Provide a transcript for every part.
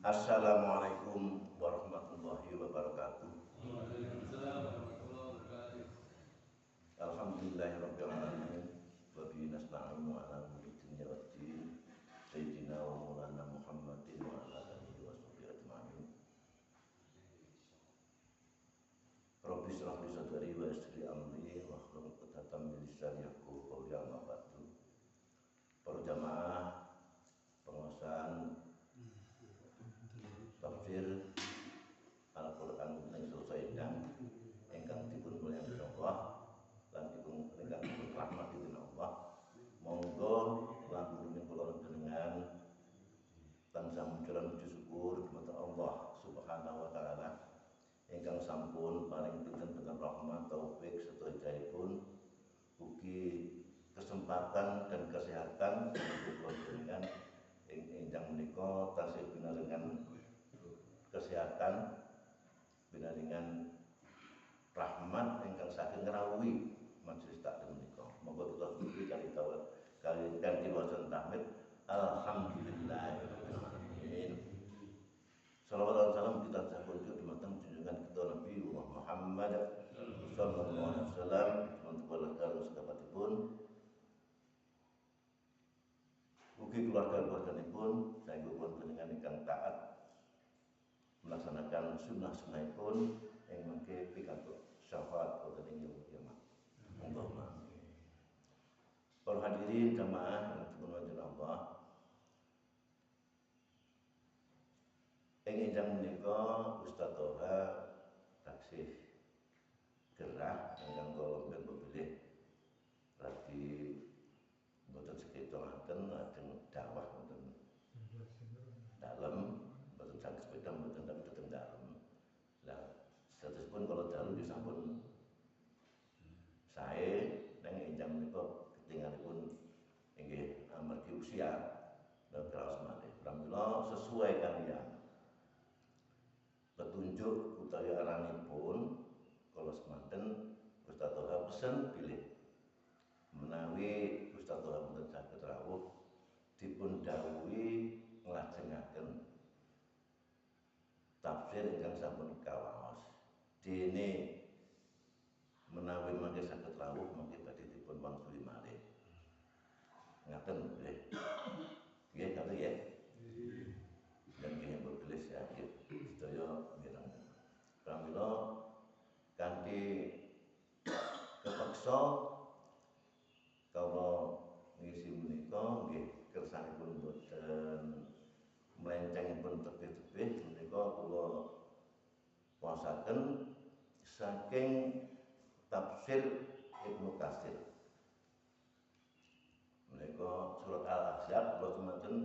Assalamualaikum warahmatullahi wabarakatuh. Alhamdulillahirabbil alamin wa bihi nasta'inu ala umuri dunya waddin. Sayyidina wa maulana Muhammadin wa ala alihi wa sahbihi ajma'in. Rabbi shrah li sadri wa yassir li amri wahlul 'uqdatam min lisani yafqahu qawli amma ba'du. Para jamaah penguasaan tafsir Al-Qur'an yang selesai ingkang dipun mulyakaken Allah lan dipun ingkang rahmat dening Allah. Monggo langkung kula panjenengan tansah munculan puji syukur kepada Allah Subhanahu wa taala ingkang sampun paring pinten-pinten rahmat taufik serta hidayahipun ugi kesempatan dan kesehatan kula panjenengan ingkang menika tasih pinaringan kesehatan pinaringan rahmat ingkang saking ngrawuhi majelis taklim menika. Monggo kita syukuri kali kanthi wacan tahmid alhamdulillahirabbil alamin. Shalawat dan salam kita sampun dumateng junjungan kita Nabi Muhammad sallallahu alaihi wasallam untuk keluarga sahabatipun ugi keluarga-keluarganipun saengga pun panjenengan ingkang taat melaksanakan sunnah-sunnahipun yang mangke pikantuk syafaat wonten ing yaumul kiamat. Allahumma amin. Para hadirin jamaah yang dimuliakan Allah, ing enjang menika Ustaz Toha taksih gerah ingkang kula pepilih radi mboten sekedhaken lajeng dakwah wonten dalem mboten saged sepeda mboten tapi dateng dalem. Lah satosipun kala dalu disampun sae nang enjang menika ketinggalipun inggih amargi usia dan kraos malih. Pramila sesuai kalian petunjuk utawi aranipun kala semanten Ustaz Toha pesen pilih menawi Ustaz Toha mboten saged rawuh dipun dawuhi nglajengaken tafsir ingkang sampun kawaos dene menawi mangke saged rawuh mangke badhe dipun wangsuli malih. Ngaten nggih. Nggih kalih ya. Dan nggih berkelis ya sedaya mireng. Pramila kanthi kepeksa kawula ngisi menika nggih kersanipun boten melencengipun tebih-tebih menika kula waosaken saking tafsir Ibnu Katsir. Menika surat Al-Ahzab kula semanten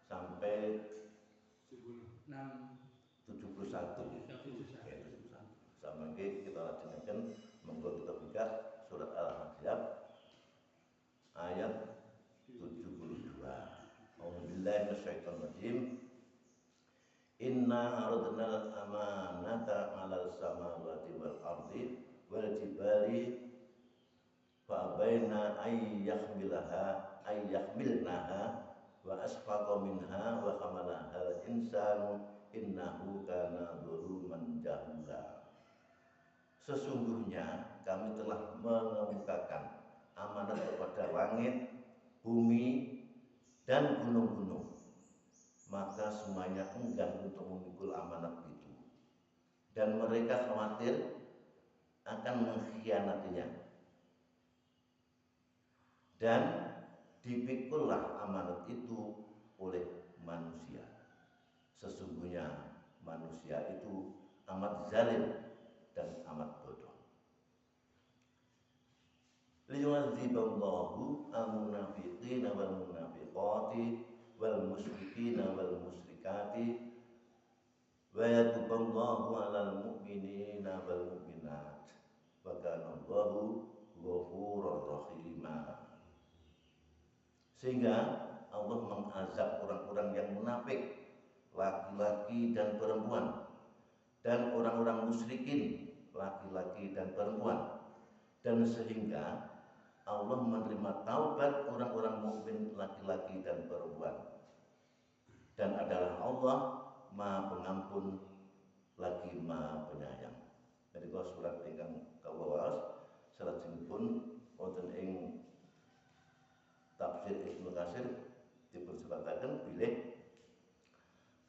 sampai 71. Samangke kita lajengaken monggo kita buka surat Al-Ahzab ayat 72. A'udzubillahi minasyaitonir rajim. Inna aradnal amanata 'alal samawati wal ardi wal jibali fa abaina ay yahmilnaha wa asfaqa minha wa hamalaha al insanu innahu kana zaluman jahula. Sesungguhnya kami telah mengemukakan amanat kepada langit, bumi dan gunung-gunung, maka semuanya enggan untuk memikul amanat itu dan mereka khawatir akan mengkhianatinya. Dan dipikullah amanat itu oleh manusia. Sesungguhnya manusia itu amat zalim dan amat bodoh. Liyu'adziballahu al-munafiqina wal munafiqati wal musyrikina wal musyrikati wa yatuballahu 'alal mu'minina wal mu'minat wa kana Allahu ghafurur rahima. Sehingga Allah mengazab orang-orang yang munafik, laki-laki dan perempuan, dan orang-orang musyrikin, laki-laki dan perempuan, dan sehingga Allah menerima taubat orang-orang mukmin laki-laki dan perempuan. Dan adalah Allah Maha Pengampun lagi Maha Penyayang. Jadi kalau surat ingkang kawawas salajengipun wonten ing tafsir Ibnu Katsir dipersebataken bilih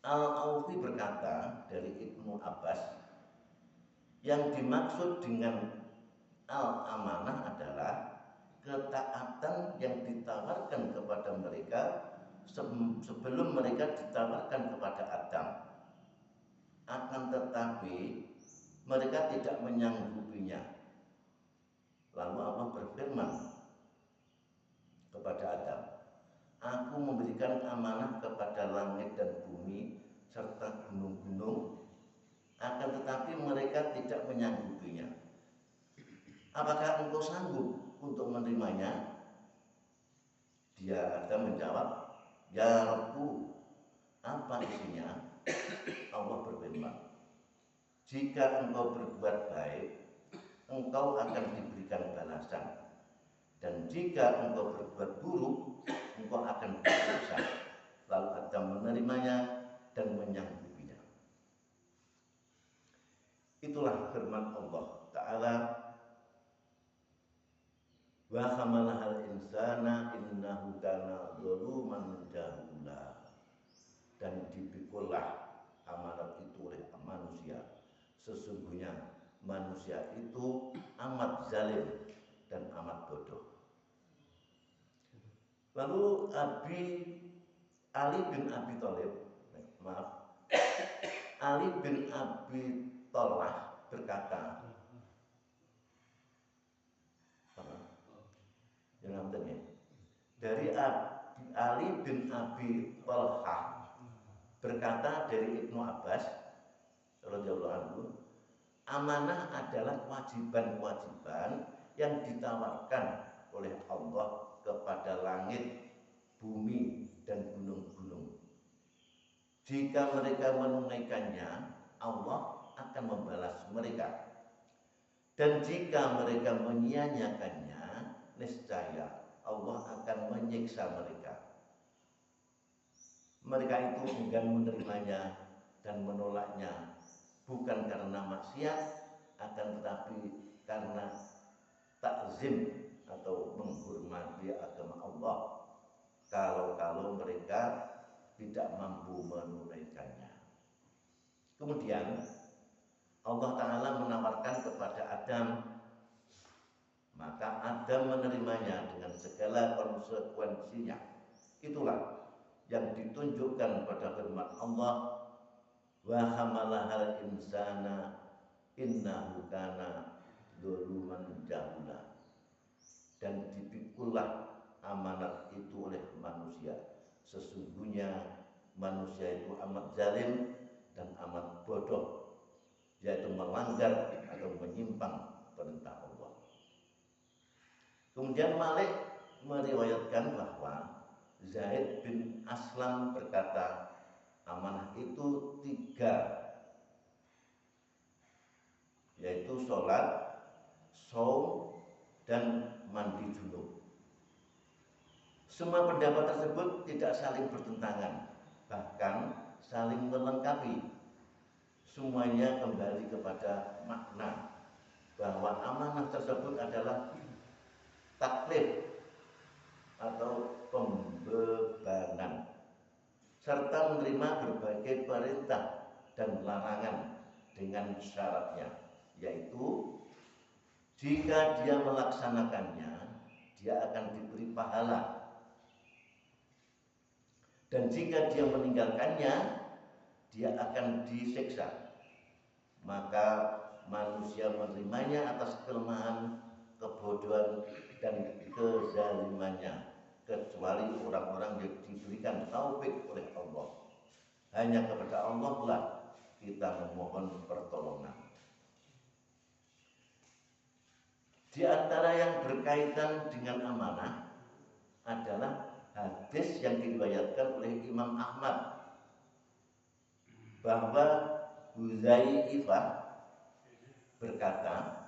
Al-Aufi berkata dari Ibnu Abbas, yang dimaksud dengan al-amanah adalah ketaatan yang ditawarkan kepada mereka sebelum mereka ditawarkan kepada Adam. Akan tetapi mereka tidak menyanggupinya. Lalu Allah berfirman kepada Adam, Aku memberikan amanah kepada langit dan bumi serta gunung-gunung, akan tetapi mereka tidak menyanggupinya. Apakah engkau sanggup untuk menerimanya? Dia Adam menjawab, Ya Rabbu, apa isinya? Allah berfirman, jika engkau berbuat baik, engkau akan diberikan balasan. Dan jika engkau berbuat buruk, engkau akan berdosa. Lalu Adam menerimanya dan menyanggupinya. Itulah firman Allah Ta'ala, wa hamalahal insana innahu kana zaluman jahula. Dan dipikulah amanat itu oleh manusia. Sesungguhnya manusia itu amat zalim dan amat bodoh. Lalu Ali bin Abi Thalib, Ali bin Abi Thalib berkata, dari Ali bin Abi Thalib berkata dari Ibnu Abbas radhiyallahu anhu, amanah adalah kewajiban-kewajiban yang ditawarkan oleh Allah kepada langit, bumi, dan gunung-gunung. Jika mereka menunaikannya, Allah akan membalas mereka. Dan jika mereka menyia-nyiakannya, niscaya Allah akan menyiksa mereka. Mereka itu enggan menerimanya dan menolaknya, bukan karena maksiat, akan tetapi karena takzim atau menghormati agama Allah. Kalau mereka tidak mampu menunaikannya. Kemudian Allah Ta'ala menawarkan kepada Adam, maka Adam menerimanya dengan segala konsekuensinya. Itulah yang ditunjukkan pada firman Allah, wa hamalahal insana innahu kana zaluman jahula. Dan dipikulah amanat itu oleh manusia. Sesungguhnya manusia itu amat zalim dan amat bodoh, yaitu melanggar atau menyimpang perintah Allah. Kemudian Malik meriwayatkan bahwa Zaid bin Aslam berkata, amanah itu 3, yaitu sholat, shaum, dan mandi junub. Semua pendapat tersebut tidak saling bertentangan, bahkan saling melengkapi. Semuanya kembali kepada makna bahwa amanah tersebut adalah taklif atau pembebanan, serta menerima berbagai perintah dan larangan dengan syaratnya, yaitu jika dia melaksanakannya, dia akan diberi pahala. Dan jika dia meninggalkannya, dia akan disiksa. Maka manusia menerimanya atas kelemahan, kebodohan, dan kezalimannya, kecuali orang-orang yang diberikan taufik oleh Allah. Hanya kepada Allah lah kita memohon pertolongan. Di antara yang berkaitan dengan amanah adalah hadis yang diriwayatkan oleh Imam Ahmad, bahwa Hudzaifah berkata,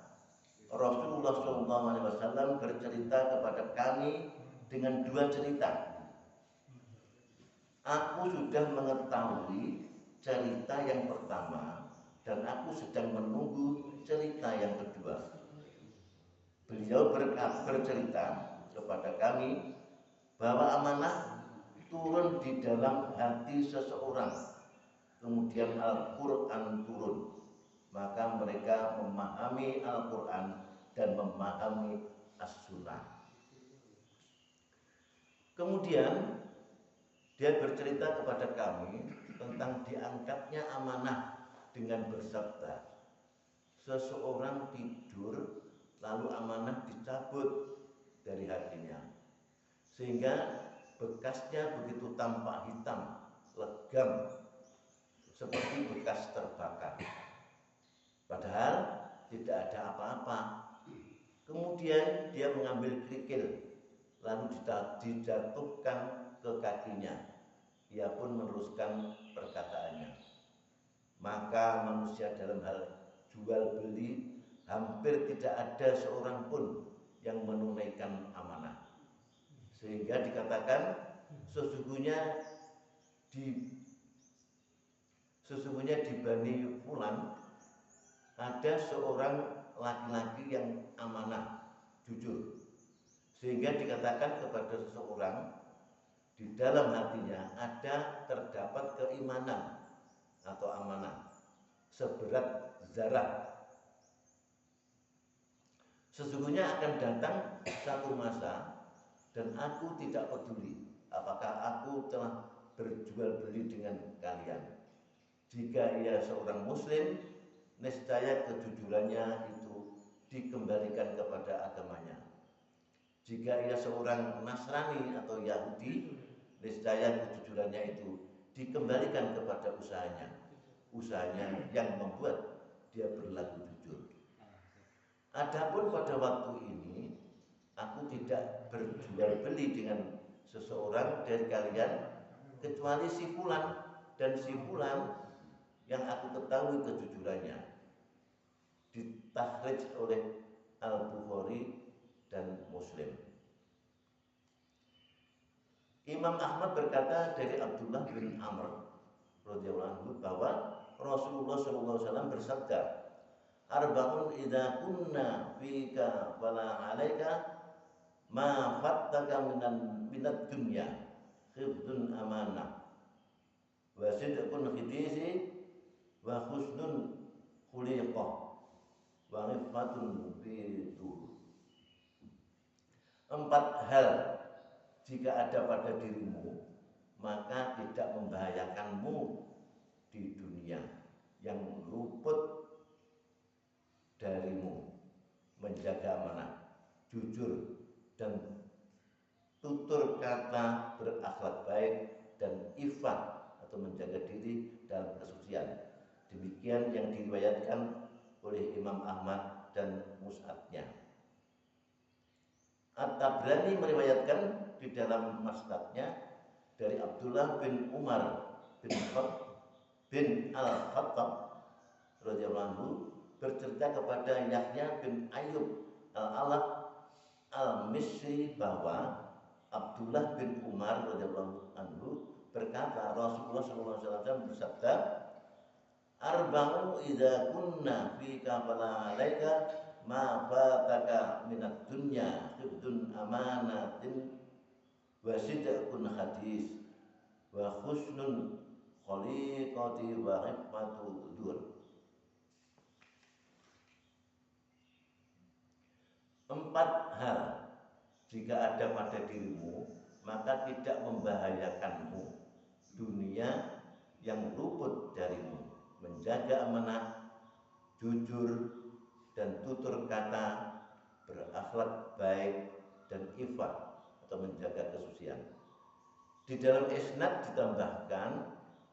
Rasulullah SAW bercerita kepada kami dengan 2 cerita. Aku sudah mengetahui cerita yang pertama dan aku sedang menunggu cerita yang kedua. Beliau bercerita kepada kami bahwa amanah turun di dalam hati seseorang, kemudian Al-Quran turun, maka mereka memahami Al-Quran dan memahami As-Sunnah. Kemudian dia bercerita kepada kami tentang diangkatnya amanah dengan bersabda, seseorang tidur lalu amanah dicabut dari hatinya, sehingga bekasnya begitu tampak hitam, legam, seperti bekas terbakar. Padahal tidak ada apa-apa. Kemudian dia mengambil kerikil, lalu dijatuhkan ke kakinya. Ia pun meneruskan perkataannya. Maka manusia dalam hal jual beli hampir tidak ada seorang pun yang menunaikan amanah. Sehingga dikatakan sesungguhnya di Bani Fulan ada seorang laki-laki yang amanah, jujur. Sehingga dikatakan kepada seseorang di dalam hatinya terdapat keimanan atau amanah seberat zarah. Sesungguhnya akan datang satu masa dan aku tidak peduli apakah aku telah berjual beli dengan kalian. Jika ia seorang muslim, niscaya kejujurannya itu dikembalikan kepada agamanya. Jika ia seorang Nasrani atau Yahudi, niscaya kejujurannya itu dikembalikan kepada usahanya yang membuat dia berlaku jujur. Adapun pada waktu ini aku tidak berjual beli dengan seseorang dari kalian kecuali si fulan dan si fulan yang aku ketahui kejujurannya. Ditakhrij oleh Al-Bukhari dan Muslim. Imam Ahmad berkata dari Abdullah bin Amr radhiyallahu anhu bahwa Rasulullah SAW bersabda, arba'un idza kunna fika fala 'alaika ma fattaka minad dunya khifdun amanah wa sidqun khidisi wa husnun khuliqah wa rifatun bidur. 4 hal jika ada pada dirimu maka tidak membahayakanmu di dunia yang luput darimu: menjaga amanah, jujur dan tutur kata berakhlak baik, dan ifat atau menjaga diri dalam kesucian. Demikian yang diriwayatkan oleh Imam Ahmad dan musnadnya. At-Tabrani meriwayatkan di dalam musnadnya dari Abdullah bin Umar bin Al-Khattab radhiyallahu anhu bercerita kepada Yahya bin Ayyub Al-Alaq Al-Misri bahwa Abdullah bin Umar radhiyallahu anhu berkata, Rasulullah SAW bersabda, arba'u idza kunna fika fala 'alaika ma fataka minad dunya khifdun amanatin wa sidqun hadis wa husnun khaliqati wa hikmatu dur. 4 hal jika ada pada dirimu maka tidak membahayakanmu dunia yang luput darimu: menjaga amanah, jujur dan tutur kata berakhlak baik, dan ifah atau menjaga kesucian. Di dalam isnad ditambahkan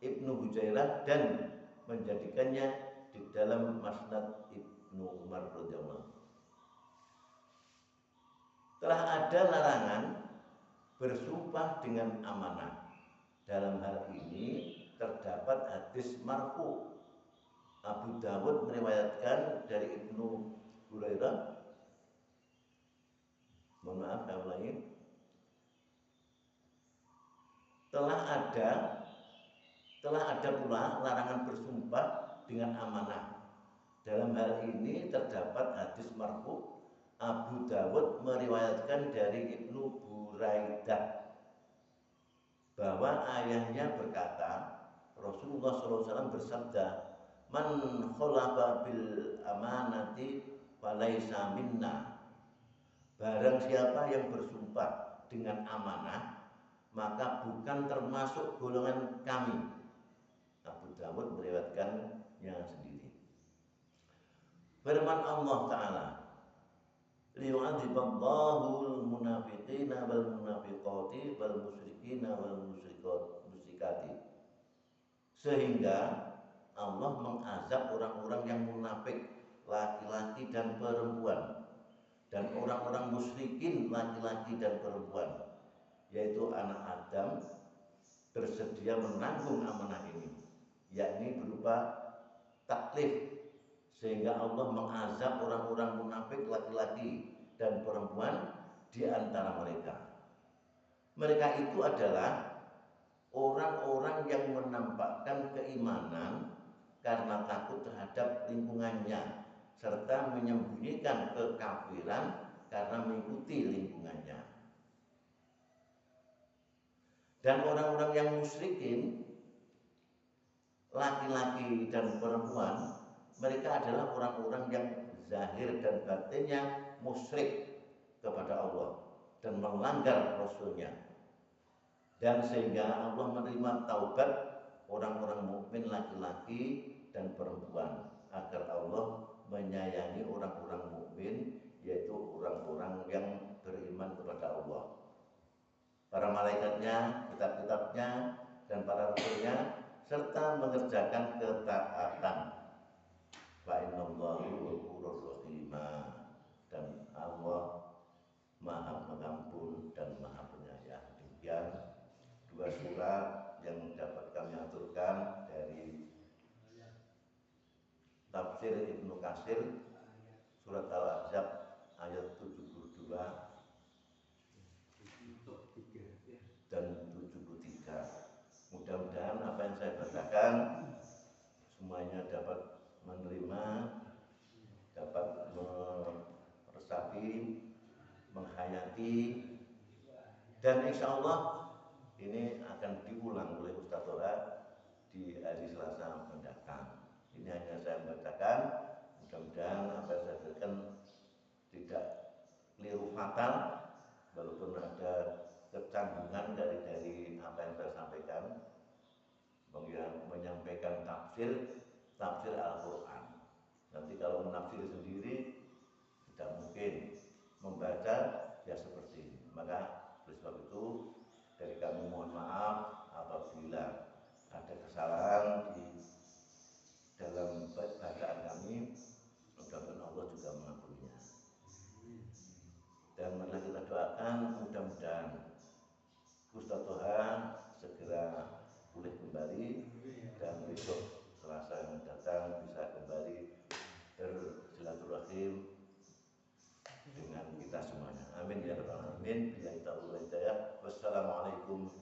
Ibnu Hujairah dan menjadikannya di dalam Musnad Ibnu Umar radhiyallahu. Telah ada larangan bersumpah dengan amanah. Dalam hal ini terdapat hadis marfu. Abu Dawud meriwayatkan dari Ibnu Hurairah. Mohon maaf saya ulangi. Telah ada telah ada pula larangan bersumpah dengan amanah. Dalam hal ini terdapat hadis marfu Abu Dawud meriwayatkan dari Ibnu Buraidah bahwa ayahnya berkata, Rasulullah SAW bersabda, "Man khalafa bil amanati falaisa minna." Barang siapa yang bersumpah dengan amanah, maka bukan termasuk golongan kami. Abu Dawud meriwayatkannya sendiri. Firman Allah Ta'ala, liyu'adziballahul munafiqina wal munafiqati wal musyrikina wal musyrikati. Sehingga Allah mengazab orang-orang yang munafik, laki-laki dan perempuan, dan orang-orang musyrikin laki-laki dan perempuan, yaitu anak Adam, bersedia menanggung amanah ini, yakni berupa taklif, sehingga Allah mengazab orang-orang munafik laki-laki dan perempuan di antara mereka. Mereka itu adalah orang-orang yang menampakkan keimanan karena takut terhadap lingkungannya, serta menyembunyikan kekafiran karena mengikuti lingkungannya. Dan orang-orang yang musyrikin, laki-laki dan perempuan, mereka adalah orang-orang yang zahir dan batinnya musyrik kepada Allah dan melanggar Rasulnya. Dan sehingga Allah menerima taubat orang-orang mukmin laki-laki dan perempuan, agar Allah menyayangi orang-orang mukmin, yaitu orang-orang yang beriman kepada Allah, para malaikatnya, kitab-kitabnya, dan para rasulnya, serta mengerjakan ketaatan. Fa innallaha ghafurur rahim, dan Allah Maha Pengampun dan Maha Penyayang. Demikian dua surat yang dapat kami aturkan dari tafsir Ibnu Katsir, surat Al-Ahzab ayat 72 dan 73. Mudah-mudahan apa yang saya bacakan semuanya dapat menerima, dapat meresapi, menghayati, dan insya Allah ini akan diulang oleh Ustadz Toha di hari Selasa mendatang. Ini hanya saya bacakan, mudah-mudahan apa yang saya bacakan tidak keliru fatal, walaupun ada kecanggungan dari apa yang saya sampaikan, menyampaikan tafsir Al-Quran. Nanti kalau menafsir sendiri tidak mungkin, membaca ya seperti ini. Maka oleh sebab itu dari kami mohon maaf apabila ada kesalahan di dalam bacaan kami. Mudah-mudahan Allah juga mengampuninya. Dan marilah kita doakan mudah-mudahan Ustadz Toha segera pulih kembali dan besok Selasa yang datang bisa kembali bersilaturahim dengan kita semuanya. Amin ya rabbal alamin. Wassalamualaikum